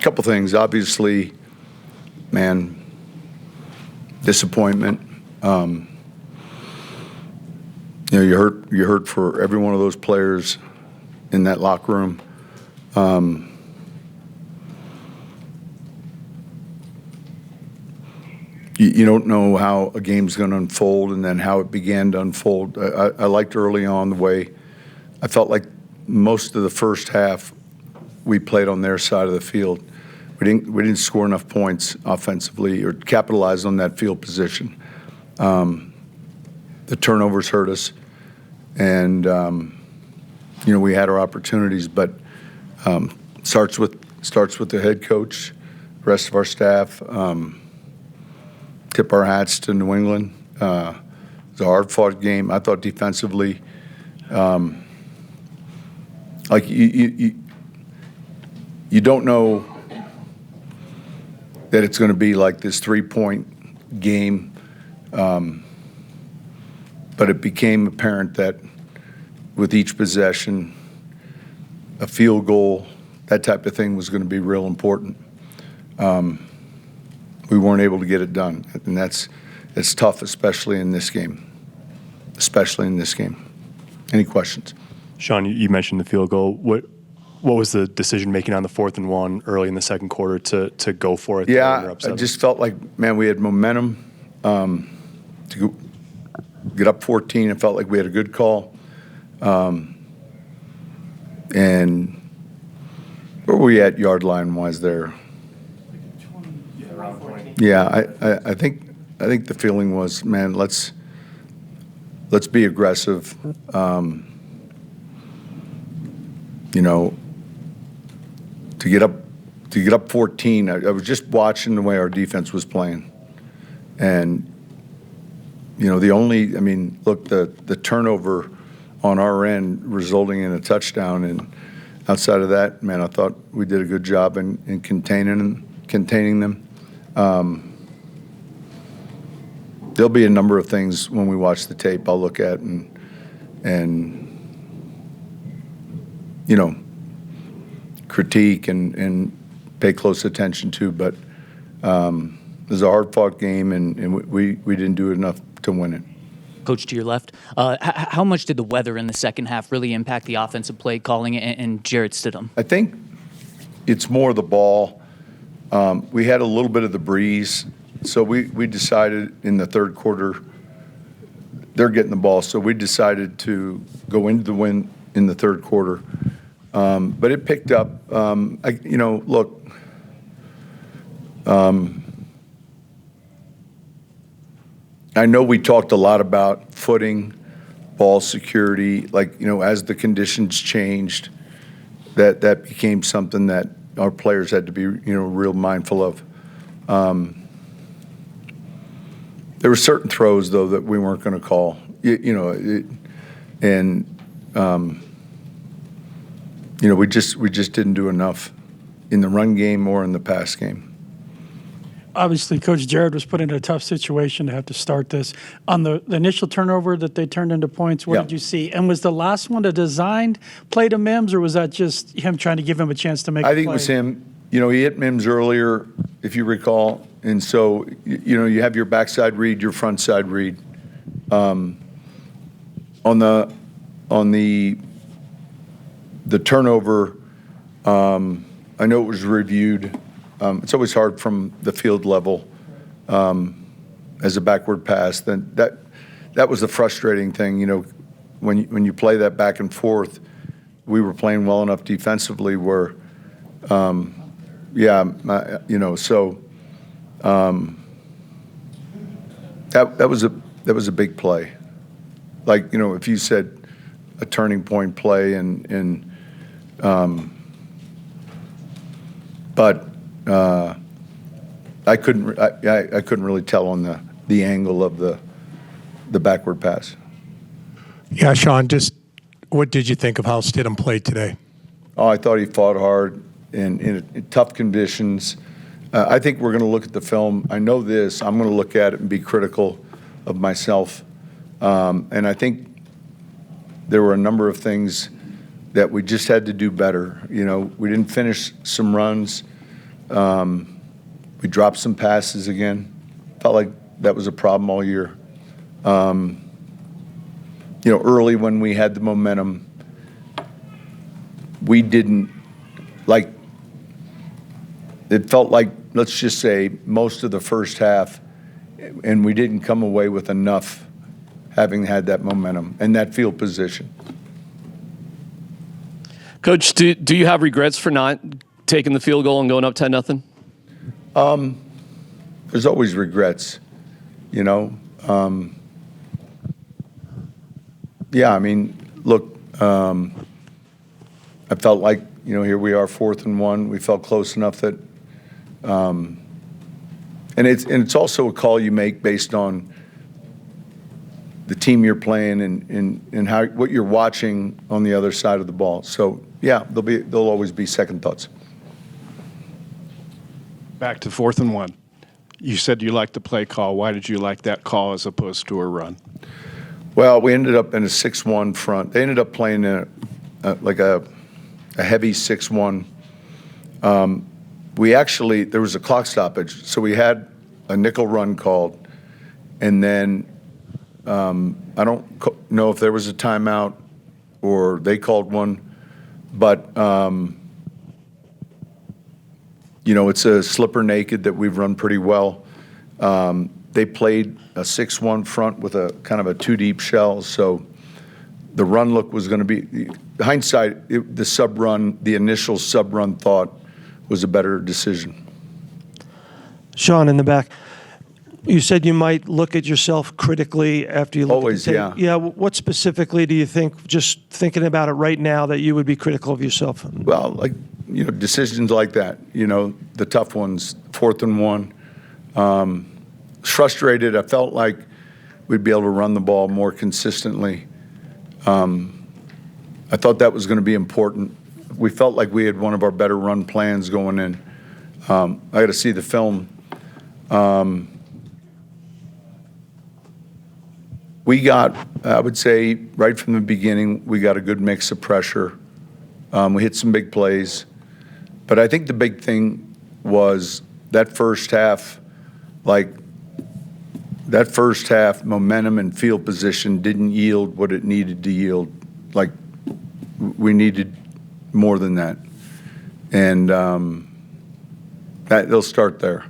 couple things. Obviously, man, disappointment. You hurt for every one of those players in that locker room. You don't know how a game's going to unfold and then how it began to unfold. I liked early on the way I felt like most of the first half we played on their side of the field. We didn't score enough points offensively or capitalize on that field position. The turnovers hurt us, and we had our opportunities, but starts with the head coach, the rest of our staff. Tip our hats to New England. It was a hard-fought game. I thought defensively, like you don't know that it's going to be like this 3-point game, but it became apparent that with each possession, a field goal, that type of thing was going to be real important. We weren't able to get it done, and it's tough, especially in this game. Any questions? Sean, you mentioned the field goal. What was the decision making on the 4th and 1 early in the second quarter to go for it? Yeah, I just felt like, man, we had momentum to get up 14. It felt like we had a good call. And where were we at yard line wise there? Yeah, I think the feeling was, man, let's be aggressive. To get up 14. I was just watching the way our defense was playing, and the turnover on our end resulting in a touchdown, and outside of that, man, I thought we did a good job in containing them. There'll be a number of things when we watch the tape I'll look at and critique and pay close attention to, but it was a hard-fought game, and we didn't do enough to win it. Coach, to your left, how much did the weather in the second half really impact the offensive play calling and Jarrett Stidham? I think it's more the ball. We had a little bit of the breeze, so we decided in the third quarter they're getting the ball, so we decided to go into the win in the third quarter. But it picked up. Look, I know we talked a lot about footing, ball security, as the conditions changed, that became something that our players had to be, real mindful of. There were certain throws, though, that we weren't going to call, we just didn't do enough in the run game or in the pass game. Obviously, Coach Jarrett was put in a tough situation to have to start this. On the initial turnover that they turned into points, what did you see? And was the last one a designed play to Mims, or was that just him trying to give him a chance to make a play? I think it was him. He hit Mims earlier, if you recall. And so, you have your backside read, your front side read. On the turnover, I know it was reviewed. It's always hard from the field level as a backward pass. Then that was the frustrating thing. When you play that back and forth, we were playing well enough defensively where, so that was a big play. If you said a turning point play but I couldn't really tell on the angle of the backward pass. Yeah, Sean, just what did you think of how Stidham played today? Oh, I thought he fought hard in tough conditions. I think we're going to look at the film. I know this. I'm going to look at it and be critical of myself. And I think there were a number of things that we just had to do better. We didn't finish some runs. We dropped some passes again. Felt like that was a problem all year. Early when we had the momentum, we didn't, like, it felt like, let's just say, most of the first half, and we didn't come away with enough having had that momentum and that field position. Coach, do you have regrets for not taking the field goal and going up 10-0? There's always regrets, Yeah, I mean, look, I felt like, here we are, 4th and 1. We felt close enough that, and it's also a call you make based on the team you're playing and what you're watching on the other side of the ball. So yeah, there'll always be second thoughts. Back to 4th and 1. You said you liked the play call. Why did you like that call as opposed to a run? Well, we ended up in a 6-1 front. They ended up playing in a heavy 6-1. There was a clock stoppage, so we had a nickel run called, and then I don't know if there was a timeout or they called one, but it's a slipper naked that we've run pretty well. They played a 6-1 front with a kind of a 2-deep shell, so the run look was going to be, hindsight, the initial sub-run thought was a better decision. Sean, in the back, you said you might look at yourself critically after you look Always, at the tape. yeah. Yeah, what specifically do you think, just thinking about it right now, that you would be critical of yourself? Well, decisions like that, the tough ones, 4th and 1. Frustrated. I felt like we'd be able to run the ball more consistently. I thought that was going to be important. We felt like we had one of our better run plans going in. I got to see the film. We got, I would say, right from the beginning, we got a good mix of pressure. We hit some big plays. But I think the big thing was that first half, momentum and field position didn't yield what it needed to yield. We needed more than that. And they'll start there.